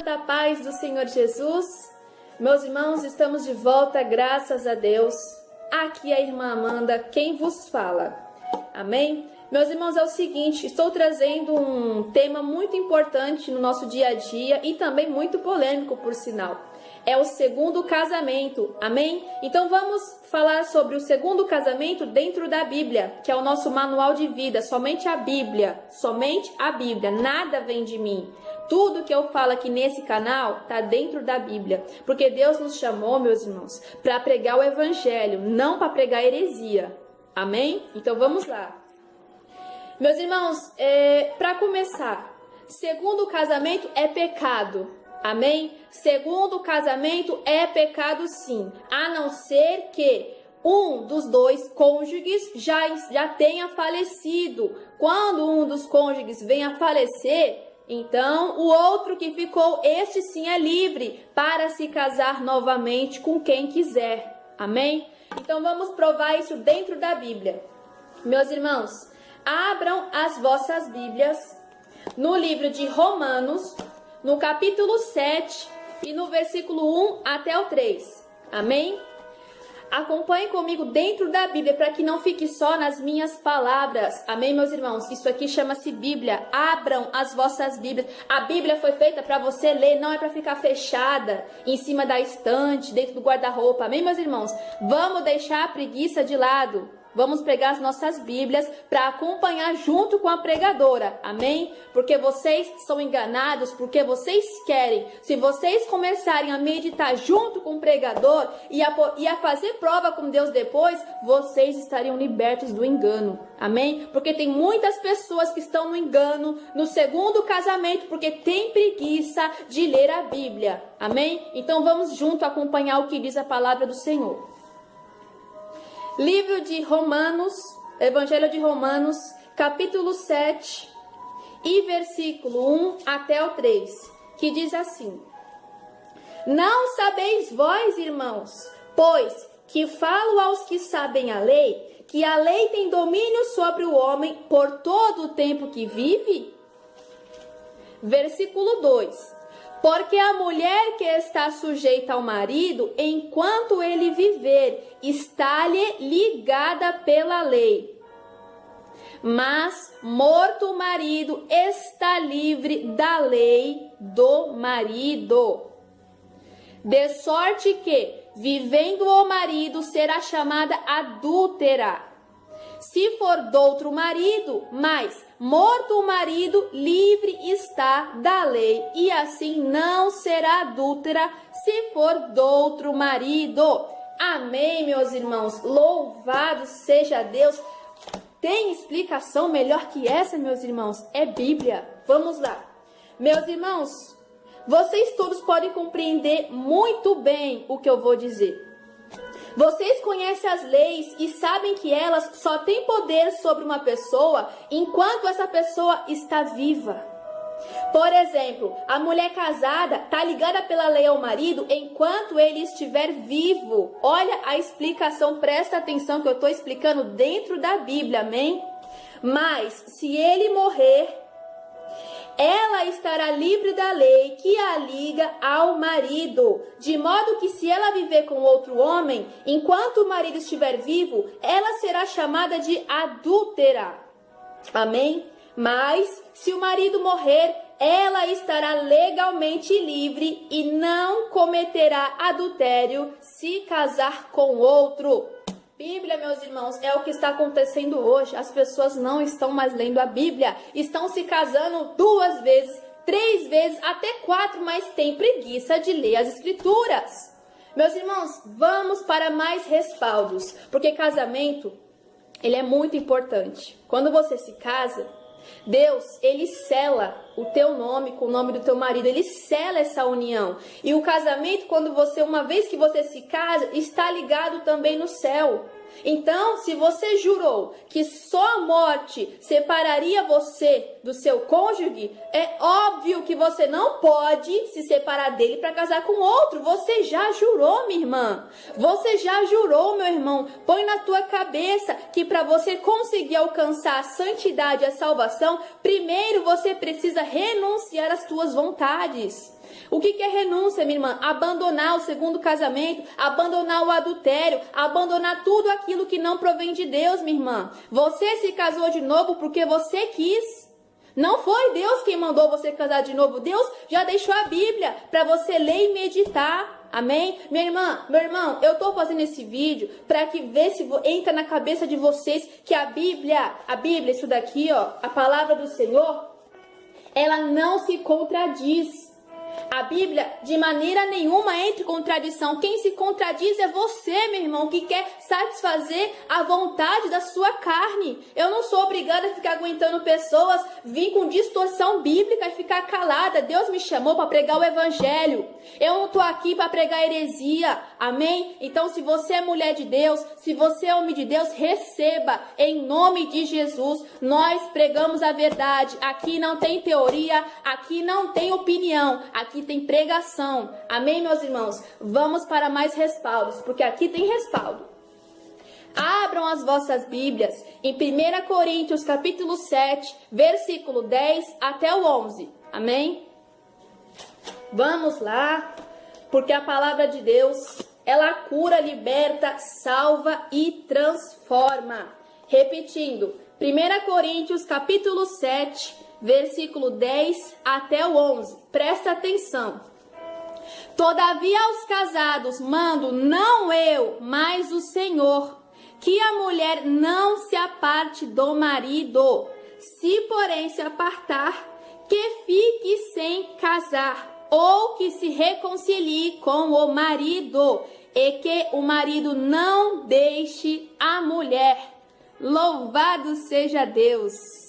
Da paz do Senhor Jesus, meus irmãos, estamos de volta, graças a Deus. Aqui é a irmã Amanda, quem vos fala. Amém? Meus irmãos, é o seguinte, estou trazendo um tema muito importante no nosso dia a dia e também muito polêmico, por sinal. É o segundo casamento, amém? Então vamos falar sobre o segundo casamento dentro da Bíblia, que é o nosso manual de vida, somente a Bíblia, nada vem de mim. Tudo que eu falo aqui nesse canal está dentro da Bíblia, porque Deus nos chamou, meus irmãos, para pregar o Evangelho, não para pregar heresia, amém? Então vamos lá. Meus irmãos, para começar, segundo casamento é pecado. Amém? Segundo casamento é pecado sim, a não ser que um dos dois cônjuges já tenha falecido. Quando um dos cônjuges vem a falecer, então o outro que ficou, este sim é livre para se casar novamente com quem quiser. Amém? Então vamos provar isso dentro da Bíblia. Meus irmãos, abram as vossas Bíblias no livro de Romanos, no capítulo 7 e no versículo 1 até o 3. Amém? Acompanhe comigo dentro da Bíblia para que não fique só nas minhas palavras. Amém, meus irmãos? Isso aqui chama-se Bíblia. Abram as vossas Bíblias. A Bíblia foi feita para você ler, não é para ficar fechada em cima da estante, dentro do guarda-roupa. Amém, meus irmãos? Vamos deixar a preguiça de lado. Vamos pregar as nossas Bíblias para acompanhar junto com a pregadora, amém? Porque vocês são enganados, porque vocês querem. Se vocês começarem a meditar junto com o pregador e a fazer prova com Deus depois, vocês estariam libertos do engano, amém? Porque tem muitas pessoas que estão no engano, no segundo casamento, porque tem preguiça de ler a Bíblia, amém? Então vamos junto acompanhar o que diz a palavra do Senhor. Livro de Romanos, Evangelho de Romanos, capítulo 7 e versículo 1 até o 3, que diz assim: Não sabeis vós, irmãos, pois que falo aos que sabem a lei, que a lei tem domínio sobre o homem por todo o tempo que vive? Versículo 2: Porque a mulher que está sujeita ao marido, enquanto ele viver, está-lhe ligada pela lei. Mas, morto o marido, está livre da lei do marido. De sorte que, vivendo o marido, será chamada adúltera. Se for doutro marido, mas morto o marido, livre está da lei, e assim não será adúltera se for doutro marido. Amém, meus irmãos? Louvado seja Deus. Tem explicação melhor que essa, meus irmãos? É Bíblia. Vamos lá. Meus irmãos, vocês todos podem compreender muito bem o que eu vou dizer. Vocês conhecem as leis e sabem que elas só têm poder sobre uma pessoa enquanto essa pessoa está viva. Por exemplo, a mulher casada está ligada pela lei ao marido enquanto ele estiver vivo. Olha a explicação, presta atenção que eu estou explicando dentro da Bíblia, amém? Mas se ele morrer, ela estará livre da lei que a liga ao marido, de modo que se ela viver com outro homem, enquanto o marido estiver vivo, ela será chamada de adúltera. Amém? Mas se o marido morrer, ela estará legalmente livre e não cometerá adultério se casar com outro. Bíblia, meus irmãos, é o que está acontecendo hoje. As pessoas não estão mais lendo a Bíblia. Estão se casando 2 vezes, 3 vezes, até 4, mas tem preguiça de ler as Escrituras. Meus irmãos, vamos para mais respaldos, porque casamento, ele é muito importante. Quando você se casa, Deus, ele sela o teu nome com o nome do teu marido, ele sela essa união. E o casamento, quando você, uma vez que você se casa, está ligado também no céu. Então, se você jurou que só a morte separaria você do seu cônjuge, é óbvio que você não pode se separar dele para casar com outro. Você já jurou, minha irmã. Você já jurou, meu irmão. Põe na tua cabeça que para você conseguir alcançar a santidade e a salvação, primeiro você precisa renunciar às tuas vontades. O que é renúncia, minha irmã? Abandonar o segundo casamento, abandonar o adultério, abandonar tudo aquilo que não provém de Deus, minha irmã. Você se casou de novo porque você quis. Não foi Deus quem mandou você casar de novo. Deus já deixou a Bíblia para você ler e meditar. Amém? Minha irmã, meu irmão, eu tô fazendo esse vídeo para que ver se entra na cabeça de vocês que a Bíblia, isso daqui, ó, a palavra do Senhor, ela não se contradiz. A Bíblia, de maneira nenhuma, entra em contradição. Quem se contradiz é você, meu irmão, que quer satisfazer a vontade da sua carne. Eu não sou obrigada a ficar aguentando pessoas vir com distorção bíblica e ficar calada. Deus me chamou para pregar o evangelho. Eu não estou aqui para pregar heresia. Amém? Então, se você é mulher de Deus, se você é homem de Deus, receba em nome de Jesus. Nós pregamos a verdade. Aqui não tem teoria, aqui não tem opinião. Aqui tem pregação. Amém, meus irmãos? Vamos para mais respaldos, porque aqui tem respaldo. Abram as vossas Bíblias em 1 Coríntios capítulo 7, versículo 10 até o 11. Amém? Vamos lá, porque a palavra de Deus, ela cura, liberta, salva e transforma. Repetindo, 1 Coríntios capítulo 7, versículo 10 até o 11. Presta atenção. Todavia aos casados mando, não eu, mas o Senhor, que a mulher não se aparte do marido. Se, porém, se apartar, que fique sem casar, ou que se reconcilie com o marido, e que o marido não deixe a mulher. Louvado seja Deus!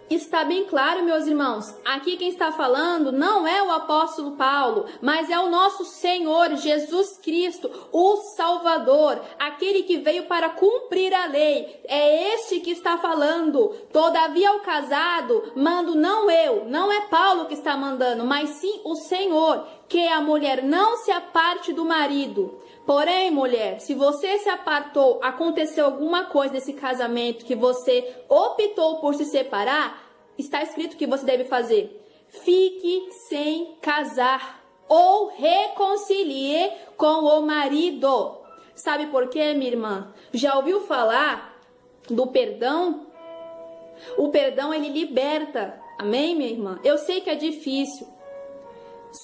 Está bem claro, meus irmãos, aqui quem está falando não é o apóstolo Paulo, mas é o nosso Senhor Jesus Cristo, o Salvador, aquele que veio para cumprir a lei. É este que está falando. Todavia ao casado mando não eu, não é Paulo que está mandando, mas sim o Senhor, que a mulher não se aparte do marido. Porém, mulher, se você se apartou, aconteceu alguma coisa nesse casamento que você optou por se separar, está escrito que você deve fazer. Fique sem casar ou reconcilie com o marido. Sabe por quê, minha irmã? Já ouviu falar do perdão? O perdão, ele liberta. Amém, minha irmã? Eu sei que é difícil.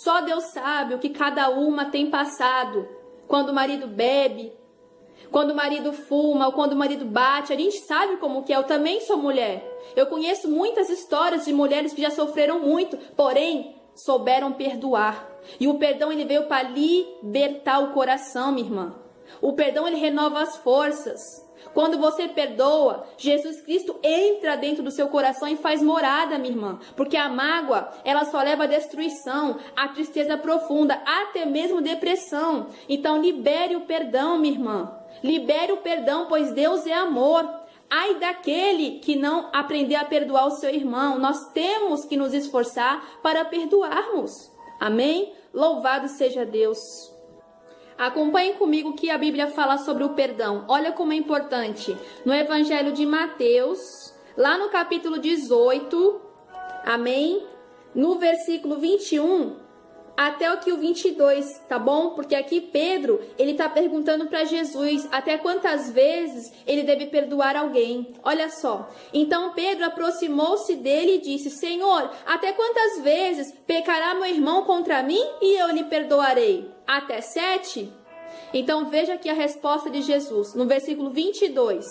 Só Deus sabe o que cada uma tem passado. Quando o marido bebe, quando o marido fuma, ou quando o marido bate, a gente sabe como que é. Eu também sou mulher. Eu conheço muitas histórias de mulheres que já sofreram muito, porém souberam perdoar. E o perdão, ele veio para libertar o coração, minha irmã. O perdão, ele renova as forças. Quando você perdoa, Jesus Cristo entra dentro do seu coração e faz morada, minha irmã. Porque a mágoa, ela só leva à destruição, à tristeza profunda, até mesmo depressão. Então libere o perdão, minha irmã. Libere o perdão, pois Deus é amor. Ai daquele que não aprender a perdoar o seu irmão. Nós temos que nos esforçar para perdoarmos. Amém? Louvado seja Deus. Acompanhem comigo o que a Bíblia fala sobre o perdão. Olha como é importante. No Evangelho de Mateus, lá no capítulo 18, amém? No versículo 21 até o que o 22, tá bom? Porque aqui Pedro, ele tá perguntando para Jesus até quantas vezes ele deve perdoar alguém. Olha só. Então Pedro aproximou-se dele e disse: Senhor, até quantas vezes pecará meu irmão contra mim e eu lhe perdoarei? Até 7? Então veja aqui a resposta de Jesus, no versículo 22.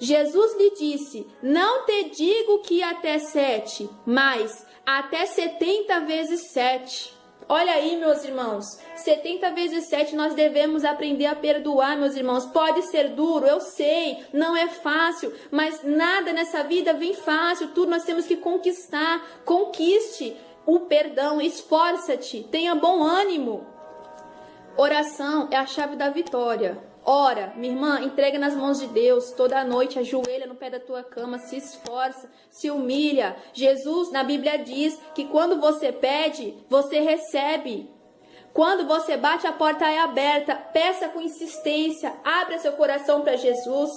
Jesus lhe disse: não te digo que até 7, mas até 70 vezes 7. Olha aí, meus irmãos, 70 vezes 7 nós devemos aprender a perdoar, meus irmãos. Pode ser duro, eu sei, não é fácil, mas nada nessa vida vem fácil, tudo nós temos que conquistar. Conquiste o perdão, esforça-te, tenha bom ânimo. Oração é a chave da vitória. Ora, minha irmã, entrega nas mãos de Deus toda noite, ajoelha no pé da tua cama, se esforça, se humilha. Jesus, na Bíblia, diz que quando você pede, você recebe. Quando você bate, a porta é aberta. Peça com insistência, abra seu coração para Jesus.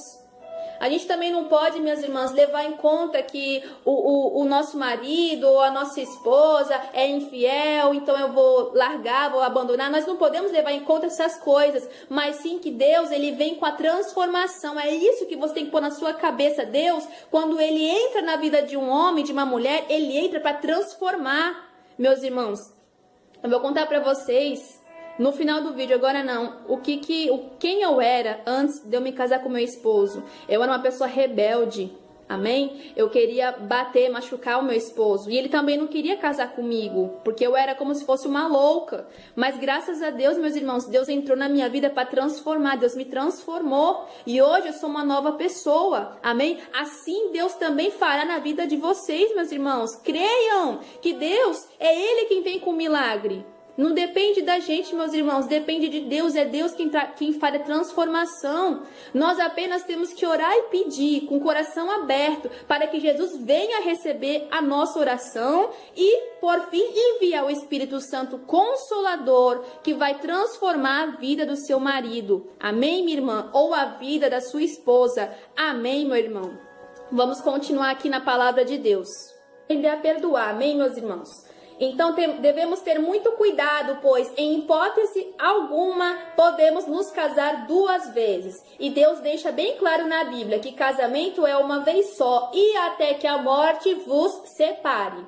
A gente também não pode, minhas irmãs, levar em conta que o nosso marido ou a nossa esposa é infiel, então eu vou largar, vou abandonar. Nós não podemos levar em conta essas coisas, mas sim que Deus, ele vem com a transformação. É isso que você tem que pôr na sua cabeça. Deus, quando ele entra na vida de um homem, de uma mulher, ele entra para transformar. Meus irmãos, eu vou contar para vocês no final do vídeo, agora não, quem eu era antes de eu me casar com meu esposo. Eu era uma pessoa rebelde, amém? Eu queria bater, machucar o meu esposo. E ele também não queria casar comigo, porque eu era como se fosse uma louca. Mas graças a Deus, meus irmãos, Deus entrou na minha vida para transformar. Deus me transformou. E hoje eu sou uma nova pessoa, amém? Assim Deus também fará na vida de vocês, meus irmãos. Creiam que Deus é Ele quem vem com o milagre. Não depende da gente, meus irmãos, depende de Deus, é Deus quem faz a transformação. Nós apenas temos que orar e pedir com o coração aberto para que Jesus venha receber a nossa oração e, por fim, enviar o Espírito Santo Consolador que vai transformar a vida do seu marido. Amém, minha irmã? Ou a vida da sua esposa. Amém, meu irmão? Vamos continuar aqui na palavra de Deus. Aprender a perdoar, amém, meus irmãos? Então devemos ter muito cuidado, pois em hipótese alguma podemos nos casar 2 vezes. E Deus deixa bem claro na Bíblia que casamento é uma vez só e até que a morte vos separe.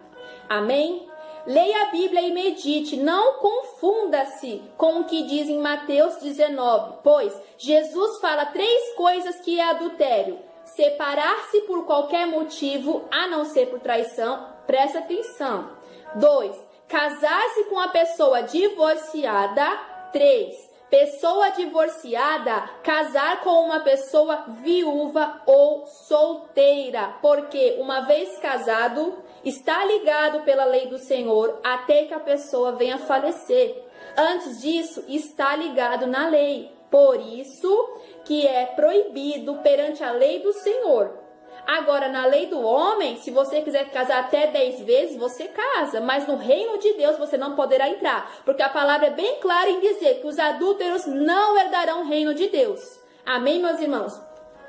Amém? Leia a Bíblia e medite, não confunda-se com o que diz em Mateus 19, pois Jesus fala 3 coisas que é adultério. Separar-se por qualquer motivo, a não ser por traição, presta atenção. 2. Casar-se com uma pessoa divorciada. 3. Pessoa divorciada, casar com uma pessoa viúva ou solteira. Porque uma vez casado, está ligado pela lei do Senhor até que a pessoa venha falecer. Antes disso, está ligado na lei. Por isso que é proibido perante a lei do Senhor. Agora, na lei do homem, se você quiser casar até 10 vezes, você casa. Mas no reino de Deus você não poderá entrar. Porque a palavra é bem clara em dizer que os adúlteros não herdarão o reino de Deus. Amém, meus irmãos?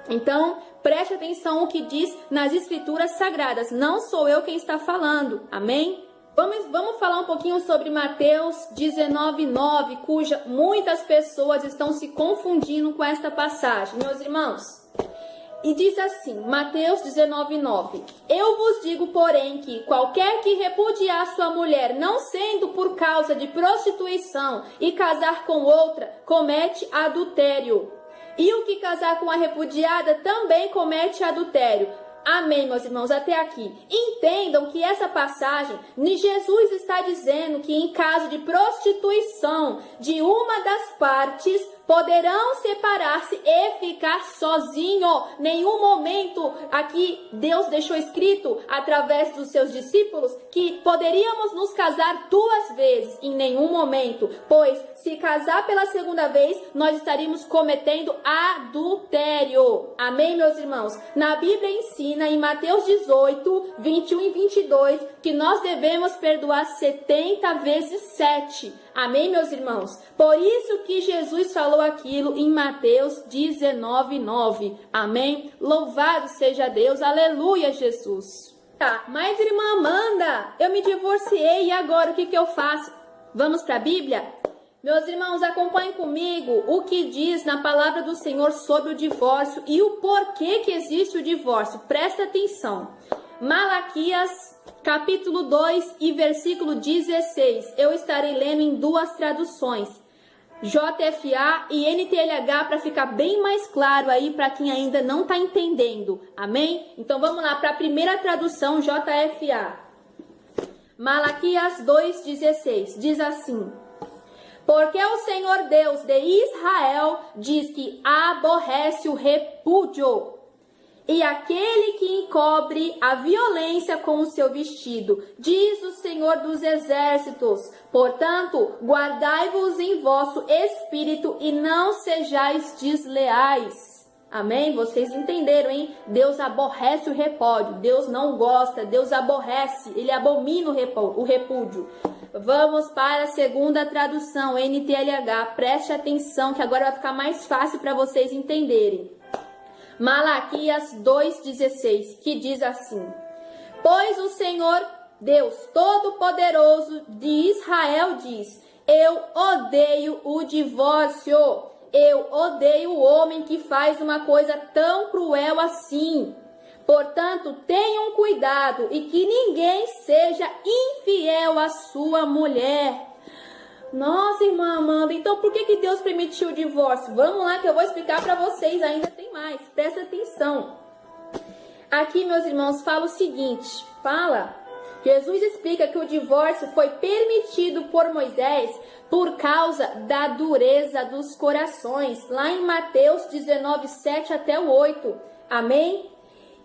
Então, preste atenção ao que diz nas escrituras sagradas. Não sou eu quem está falando. Amém? Vamos falar um pouquinho sobre Mateus 19:9, cuja muitas pessoas estão se confundindo com esta passagem. Meus irmãos, e diz assim, Mateus 19:9, eu vos digo, porém, que qualquer que repudiar sua mulher, não sendo por causa de prostituição, e casar com outra, comete adultério. E o que casar com a repudiada também comete adultério. Amém, meus irmãos, até aqui. Entendam que essa passagem, Jesus está dizendo que em caso de prostituição de uma das partes, poderão separar-se e ficar sozinho. Nenhum momento aqui Deus deixou escrito através dos seus discípulos que poderíamos nos casar 2 vezes. Em nenhum momento, pois se casar pela segunda vez, nós estaríamos cometendo adultério. Amém, meus irmãos? Na Bíblia ensina em Mateus 18, 21 e 22 que nós devemos perdoar 70 vezes 7. Amém, meus irmãos? Por isso que Jesus falou aquilo em Mateus 19:9. Amém? Louvado seja Deus. Aleluia, Jesus. Tá, mas irmã Amanda, eu me divorciei e agora o que eu faço? Vamos para a Bíblia? Meus irmãos, acompanhem comigo o que diz na palavra do Senhor sobre o divórcio e o porquê que existe o divórcio. Presta atenção. Malaquias, capítulo 2 e versículo 16. Eu estarei lendo em 2 traduções. JFA e NTLH para ficar bem mais claro aí para quem ainda não está entendendo. Amém? Então vamos lá para a primeira tradução, JFA. Malaquias 2,16. Diz assim: porque o Senhor Deus de Israel diz que aborrece o repúdio e aquele que encobre a violência com o seu vestido, diz o Senhor dos exércitos. Portanto, guardai-vos em vosso espírito e não sejais desleais. Amém? Vocês entenderam, hein? Deus aborrece o repúdio, Deus não gosta, Deus aborrece, Ele abomina o repúdio. Vamos para a segunda tradução, NTLH. Preste atenção que agora vai ficar mais fácil para vocês entenderem. Malaquias 2,16, que diz assim: Pois o Senhor Deus Todo-Poderoso de Israel diz: Eu odeio o divórcio. Eu odeio o homem que faz uma coisa tão cruel assim. Portanto, tenham cuidado e que ninguém seja infiel à sua mulher. Nossa, irmã Amanda, então por que Deus permitiu o divórcio? Vamos lá que eu vou explicar para vocês, ainda tem mais, presta atenção. Aqui, meus irmãos, fala o seguinte, Jesus explica que o divórcio foi permitido por Moisés por causa da dureza dos corações, lá em Mateus 19, 7 até o 8, amém?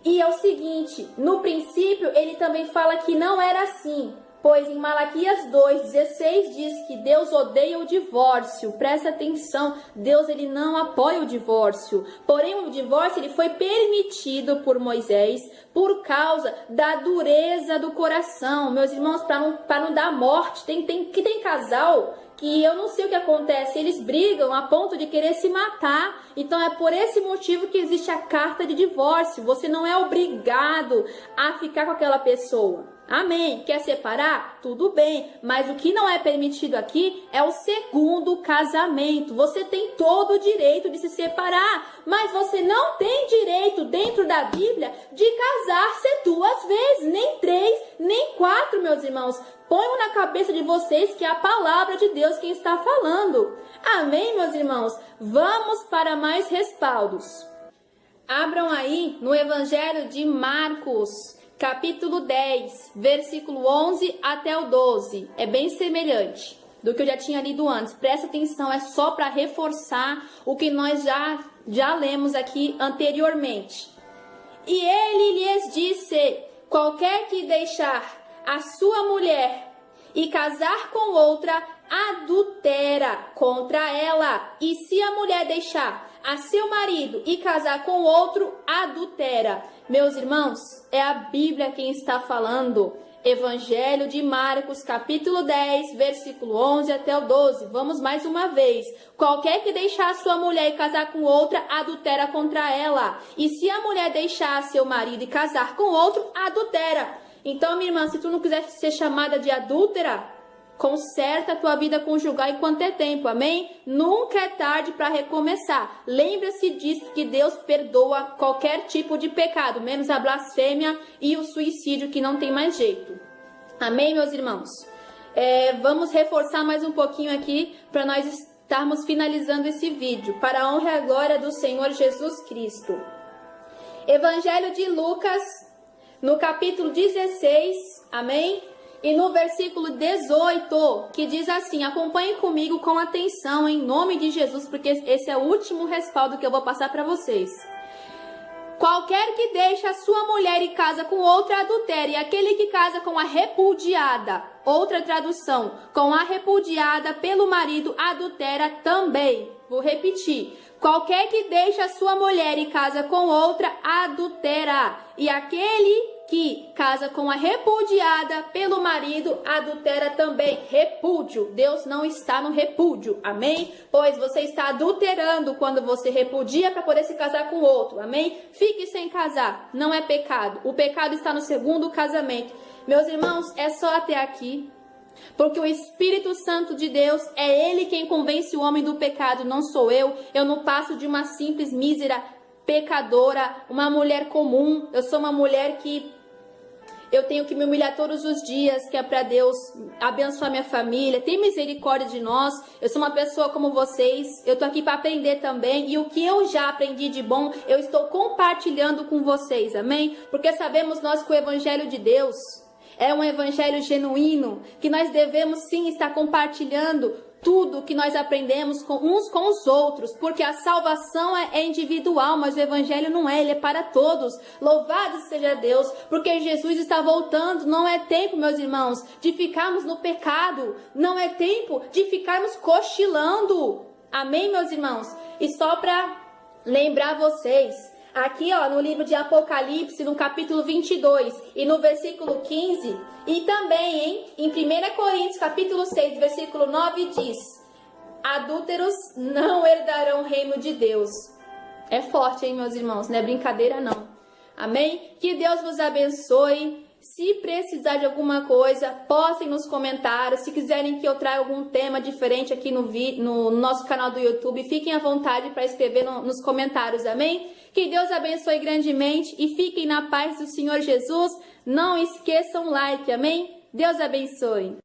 E é o seguinte, no princípio ele também fala que não era assim, pois em Malaquias 2,16 diz que Deus odeia o divórcio. Presta atenção, Deus ele não apoia o divórcio. Porém, o divórcio ele foi permitido por Moisés por causa da dureza do coração. Meus irmãos, para não dar morte, tem casal que eu não sei o que acontece, eles brigam a ponto de querer se matar. Então é por esse motivo que existe a carta de divórcio. Você não é obrigado a ficar com aquela pessoa. Amém? Quer separar? Tudo bem. Mas o que não é permitido aqui é o segundo casamento. Você tem todo o direito de se separar, mas você não tem direito dentro da Bíblia de casar-se 2 vezes, nem 3, nem 4, meus irmãos. Ponham na cabeça de vocês que é a palavra de Deus quem está falando. Amém, meus irmãos? Vamos para mais respaldos. Abram aí no Evangelho de Marcos, capítulo 10, versículo 11 até o 12. É bem semelhante do que eu já tinha lido antes. Presta atenção, é só para reforçar o que nós já lemos aqui anteriormente. E ele lhes disse: qualquer que deixar a sua mulher e casar com outra, adultera contra ela. E se a mulher deixar a seu marido e casar com outro, adultera. Meus irmãos, é a Bíblia quem está falando. Evangelho de Marcos, capítulo 10, versículo 11 até o 12. Vamos mais uma vez. Qualquer que deixar a sua mulher e casar com outra, adultera contra ela. E se a mulher deixar seu marido e casar com outro, adultera. Então, minha irmã, se tu não quiser ser chamada de adúltera, conserta a tua vida conjugal enquanto é tempo, amém? Nunca é tarde para recomeçar. Lembra-se disso, que Deus perdoa qualquer tipo de pecado, menos a blasfêmia e o suicídio, que não tem mais jeito. Amém, meus irmãos? Vamos reforçar mais um pouquinho aqui para nós estarmos finalizando esse vídeo, para a honra e a glória do Senhor Jesus Cristo. Evangelho de Lucas, no capítulo 16, amém? E no versículo 18, que diz assim, acompanhem comigo com atenção, em nome de Jesus, porque esse é o último respaldo que eu vou passar para vocês. Qualquer que deixe a sua mulher e casa com outra, adultera, e aquele que casa com a repudiada, outra tradução, com a repudiada pelo marido, adultera também. Vou repetir. Qualquer que deixe a sua mulher e casa com outra, adultera. E aquele que casa com a repudiada pelo marido, adultera também. Repúdio. Deus não está no repúdio. Amém? Pois você está adulterando quando você repudia para poder se casar com outro. Amém? Fique sem casar. Não é pecado. O pecado está no segundo casamento. Meus irmãos, é só até aqui. Porque o Espírito Santo de Deus é Ele quem convence o homem do pecado, não sou eu. Eu não passo de uma simples mísera pecadora, uma mulher comum. Eu sou uma mulher que eu tenho que me humilhar todos os dias, que é para Deus abençoar minha família, ter misericórdia de nós. Eu sou uma pessoa como vocês, eu tô aqui para aprender também, e o que eu já aprendi de bom, eu estou compartilhando com vocês, amém? Porque sabemos nós que o Evangelho de Deus é um evangelho genuíno, que nós devemos sim estar compartilhando tudo que nós aprendemos uns com os outros, porque a salvação é individual, mas o evangelho não é, ele é para todos. Louvado seja Deus, porque Jesus está voltando. Não é tempo, meus irmãos, de ficarmos no pecado, não é tempo de ficarmos cochilando. Amém, meus irmãos? E só para lembrar vocês, aqui, ó, no livro de Apocalipse, no capítulo 22 e no versículo 15, e também, em 1 Coríntios, capítulo 6, versículo 9, diz: adúlteros não herdarão o reino de Deus. É forte, hein, meus irmãos? Não é brincadeira, não. Amém? Que Deus vos abençoe. Se precisar de alguma coisa, postem nos comentários. Se quiserem que eu traga algum tema diferente aqui no nosso canal do YouTube, fiquem à vontade para escrever nos comentários, amém? Que Deus abençoe grandemente e fiquem na paz do Senhor Jesus. Não esqueçam o like, amém? Deus abençoe.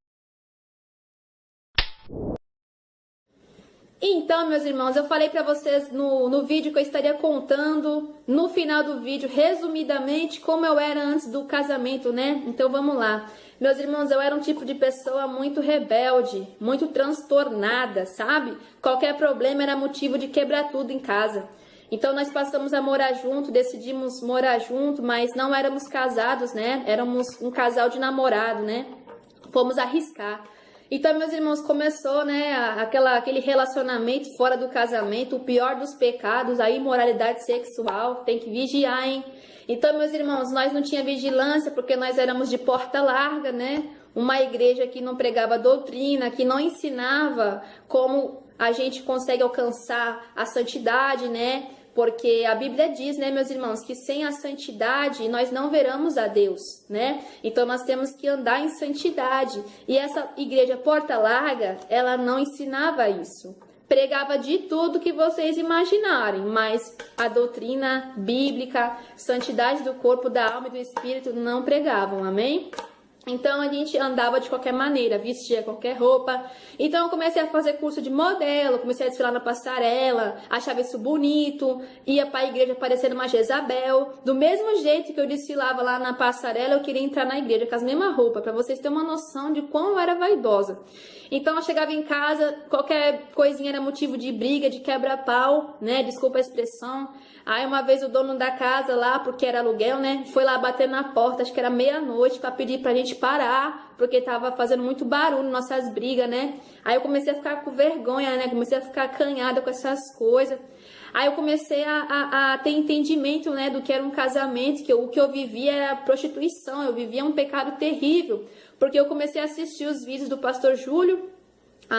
Então, meus irmãos, eu falei para vocês no vídeo que eu estaria contando no final do vídeo, resumidamente, como eu era antes do casamento, né? Então, vamos lá. Meus irmãos, eu era um tipo de pessoa muito rebelde, muito transtornada, sabe? Qualquer problema era motivo de quebrar tudo em casa. Então, nós passamos a morar junto, decidimos morar junto, mas não éramos casados, né? Éramos um casal de namorado, né? Fomos arriscar. Então, meus irmãos, começou, né, aquele relacionamento fora do casamento, o pior dos pecados, a imoralidade sexual, tem que vigiar, hein? Então, meus irmãos, nós não tinha vigilância porque nós éramos de porta larga, né? Uma igreja que não pregava doutrina, que não ensinava como a gente consegue alcançar a santidade, né? Porque a Bíblia diz, né, meus irmãos, que sem a santidade nós não veremos a Deus, né? Então nós temos que andar em santidade. E essa igreja porta larga, ela não ensinava isso. Pregava de tudo que vocês imaginarem, mas a doutrina bíblica, santidade do corpo, da alma e do espírito não pregavam, amém? Então a gente andava de qualquer maneira, vestia qualquer roupa. Então eu comecei a fazer curso de modelo, comecei a desfilar na passarela, achava isso bonito, ia para a igreja parecendo uma Jezabel. Do mesmo jeito que eu desfilava lá na passarela, eu queria entrar na igreja com as mesmas roupas, para vocês terem uma noção de quão eu era vaidosa. Então eu chegava em casa, qualquer coisinha era motivo de briga, de quebra-pau, né? Desculpa a expressão. Aí uma vez o dono da casa lá, porque era aluguel, né? Foi lá bater na porta, acho que era meia-noite, para pedir pra gente parar, porque tava fazendo muito barulho nossas brigas, né? Aí eu comecei a ficar com vergonha, né? Comecei a ficar acanhada com essas coisas. Aí eu comecei a ter entendimento, né, do que era um casamento, que o que eu vivia era prostituição, eu vivia um pecado terrível, porque eu comecei a assistir os vídeos do pastor Júlio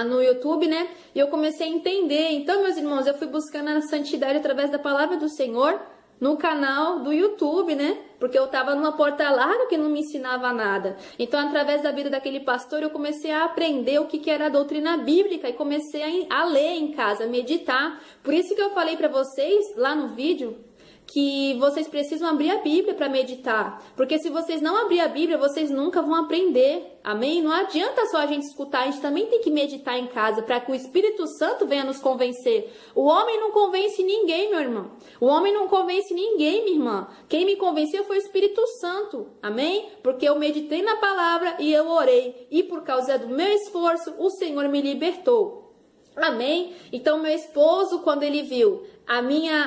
no YouTube, né, e eu comecei a entender. Então, meus irmãos, eu fui buscando a santidade através da palavra do Senhor, no canal do YouTube, né? Porque eu tava numa porta larga que não me ensinava nada. Então, através da vida daquele pastor, eu comecei a aprender o que era a doutrina bíblica e comecei a ler em casa, a meditar. Por isso que eu falei para vocês lá no vídeo que vocês precisam abrir a Bíblia para meditar. Porque se vocês não abrir a Bíblia, vocês nunca vão aprender. Amém? Não adianta só a gente escutar, a gente também tem que meditar em casa para que o Espírito Santo venha nos convencer. O homem não convence ninguém, meu irmão. O homem não convence ninguém, minha irmã. Quem me convenceu foi o Espírito Santo. Amém? Porque eu meditei na palavra e eu orei. E por causa do meu esforço, o Senhor me libertou. Amém? Então, meu esposo, quando ele viu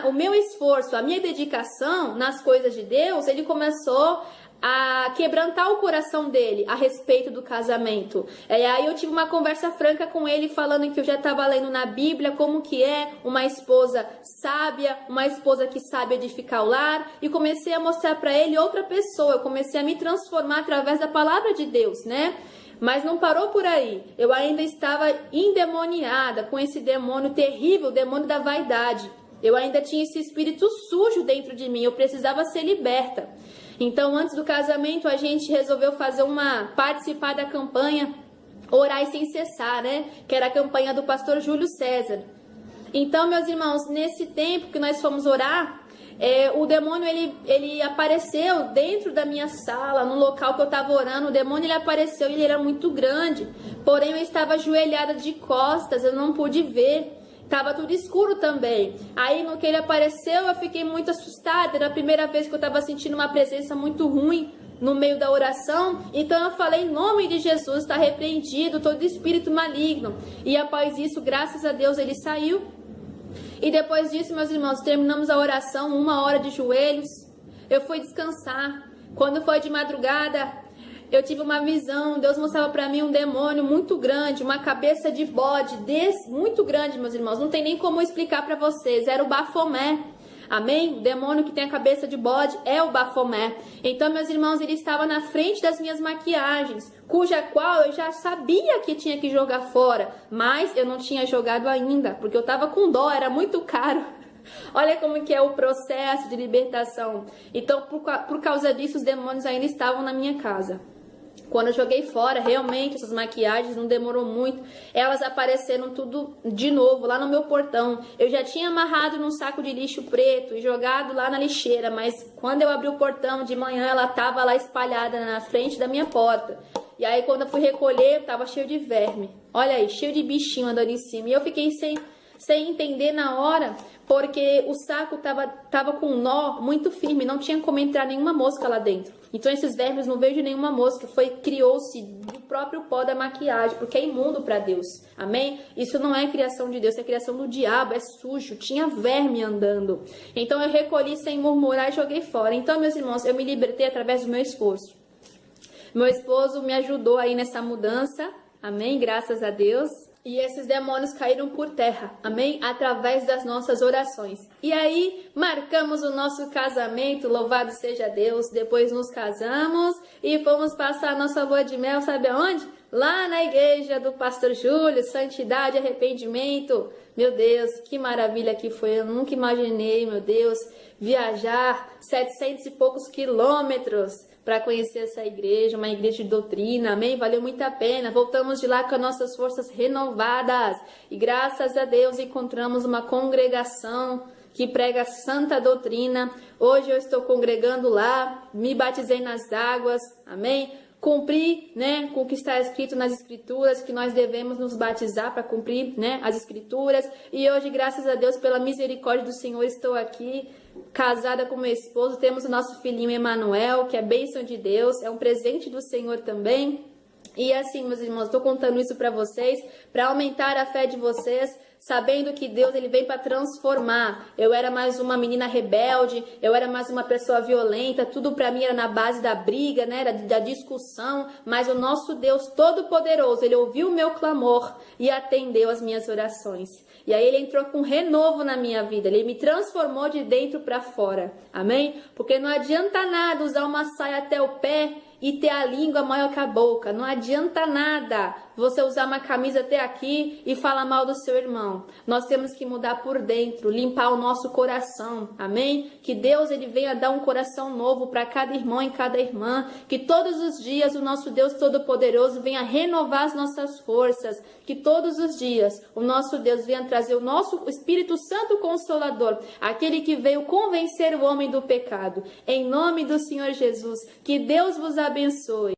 o meu esforço, a minha dedicação nas coisas de Deus, ele começou a quebrantar o coração dele a respeito do casamento. Aí eu tive uma conversa franca com ele, falando que eu já estava lendo na Bíblia como que é uma esposa sábia, uma esposa que sabe edificar o lar, e comecei a mostrar para ele outra pessoa. Eu comecei a me transformar através da palavra de Deus, né? Mas não parou por aí. Eu ainda estava endemoniada com esse demônio terrível, o demônio da vaidade. Eu ainda tinha esse espírito sujo dentro de mim. Eu precisava ser liberta. Então, antes do casamento, a gente resolveu participar da campanha Orar Sem Cessar, né? Que era a campanha do pastor Júlio César. Então, meus irmãos, nesse tempo que nós fomos orar, o demônio ele apareceu dentro da minha sala, no local que eu estava orando. O demônio ele apareceu e ele era muito grande, porém eu estava ajoelhada de costas, eu não pude ver, estava tudo escuro também. Aí no que ele apareceu eu fiquei muito assustada, era a primeira vez que eu estava sentindo uma presença muito ruim no meio da oração. Então eu falei, em nome de Jesus, está repreendido todo espírito maligno. E após isso, graças a Deus, ele saiu. E depois disso, meus irmãos, terminamos a oração, 1 hora de joelhos. Eu fui descansar. Quando foi de madrugada, eu tive uma visão. Deus mostrava para mim um demônio muito grande, uma cabeça de bode muito grande, meus irmãos. Não tem nem como explicar para vocês. Era o Bafomé. Amém? O demônio que tem a cabeça de bode é o Bafomé. Então, meus irmãos, ele estava na frente das minhas maquiagens, cuja qual eu já sabia que tinha que jogar fora, mas eu não tinha jogado ainda, porque eu estava com dó, era muito caro. Olha como que é o processo de libertação. Então, por causa disso, os demônios ainda estavam na minha casa. Quando eu joguei fora, realmente, essas maquiagens não demorou muito. Elas apareceram tudo de novo lá no meu portão. Eu já tinha amarrado num saco de lixo preto e jogado lá na lixeira. Mas quando eu abri o portão de manhã, ela estava lá espalhada na frente da minha porta. E aí, quando eu fui recolher, estava cheio de verme. Olha aí, cheio de bichinho andando em cima. E eu fiquei sem entender na hora, porque o saco tava com um nó muito firme, não tinha como entrar nenhuma mosca lá dentro. Então esses vermes não veio de nenhuma mosca, criou-se do próprio pó da maquiagem, porque é imundo para Deus. Amém? Isso não é criação de Deus, é criação do diabo, é sujo, tinha verme andando. Então eu recolhi sem murmurar e joguei fora. Então, meus irmãos, eu me libertei através do meu esforço. Meu esposo me ajudou aí nessa mudança. Amém? Graças a Deus. E esses demônios caíram por terra, amém? Através das nossas orações. E aí, marcamos o nosso casamento, louvado seja Deus. Depois nos casamos e fomos passar a nossa lua de mel, sabe aonde? Lá na igreja do pastor Júlio, santidade, arrependimento. Meu Deus, que maravilha que foi. Eu nunca imaginei, meu Deus, viajar 700 e poucos quilômetros para conhecer essa igreja, uma igreja de doutrina, amém? Valeu muito a pena. Voltamos de lá com as nossas forças renovadas e graças a Deus encontramos uma congregação que prega santa doutrina. Hoje eu estou congregando lá, me batizei nas águas, amém? Cumprir, né, com o que está escrito nas escrituras, que nós devemos nos batizar para cumprir, né, as escrituras. E hoje, graças a Deus, pela misericórdia do Senhor, estou aqui, casada com meu esposo. Temos o nosso filhinho Emanuel, que é bênção de Deus, é um presente do Senhor também. E assim, meus irmãos, estou contando isso para vocês, para aumentar a fé de vocês, sabendo que Deus ele vem para transformar. Eu era mais uma menina rebelde, eu era mais uma pessoa violenta, tudo para mim era na base da briga, né, da discussão, mas o nosso Deus Todo-Poderoso, ele ouviu o meu clamor e atendeu as minhas orações. E aí ele entrou com renovo na minha vida, ele me transformou de dentro para fora, amém? Porque não adianta nada usar uma saia até o pé e ter a língua maior que a boca. Não adianta nada você usar uma camisa até aqui e falar mal do seu irmão. Nós temos que mudar por dentro, limpar o nosso coração, amém? Que Deus ele venha dar um coração novo para cada irmão e cada irmã, que todos os dias o nosso Deus Todo-Poderoso venha renovar as nossas forças, que todos os dias o nosso Deus venha trazer o nosso Espírito Santo Consolador, aquele que veio convencer o homem do pecado. Em nome do Senhor Jesus, que Deus vos abençoe.